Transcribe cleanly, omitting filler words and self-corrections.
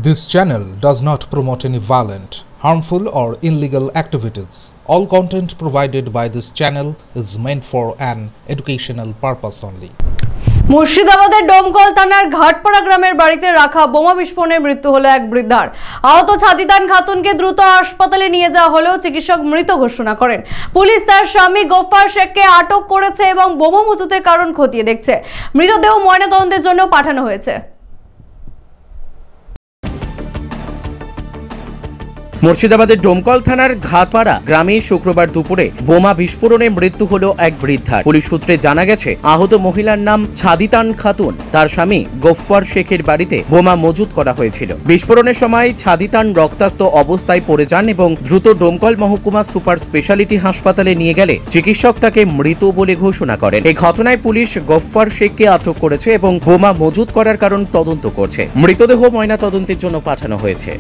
This channel does not promote any violent, harmful or illegal activities. All content provided by this channel is meant for an educational purpose only. মুর্শিদাবাদের ডোমকল থানার ঘাটপাড়া গ্রামের বাড়িতে রাখা বোমা বিস্ফোরণে মৃত্যু হলো এক বৃদ্ধার। আহত ছাদিতান খাতুনকে দ্রুত হাসপাতালে নিয়ে যাওয়া হলেও চিকিৎসক মৃত ঘোষণা করেন। পুলিশ তার স্বামী গফফার শেখকে আটক করেছে এবং বোমা মজুতের কারণ খতিয়ে দেখছে। মৃতদেহ ময়নাতদন্তের জন্য পাঠানো হয়েছে। মুর্শিদাবাদের ডোমকল থানার ঘাটপাড়া গ্রামে শুক্রবার দুপুরে বোমা বিস্ফোরণে মৃত্যু হলো এক বৃদ্ধার। পুলিশ সূত্রে জানা গেছে, আহত মহিলার নাম ছাদিতান খাতুন। তার স্বামী গফফার শেখের বাড়িতে বোমা মজুত করা হয়েছিল। বিস্ফোরণের সময় ছাদিতান রক্তাক্ত অবস্থায় পড়ে যান এবং দ্রুত ডোমকল মহকুমা সুপার স্পেশালিটি হাসপাতালে নিয়ে গেলে চিকিৎসক তাকে মৃত বলে ঘোষণা করেন। এই ঘটনায় পুলিশ গফফার শেখকে আটক করেছে এবং বোমা মজুত করার কারণ তদন্ত করছে। মৃতদেহ ময়নাতদন্তের জন্য পাঠানো হয়েছে।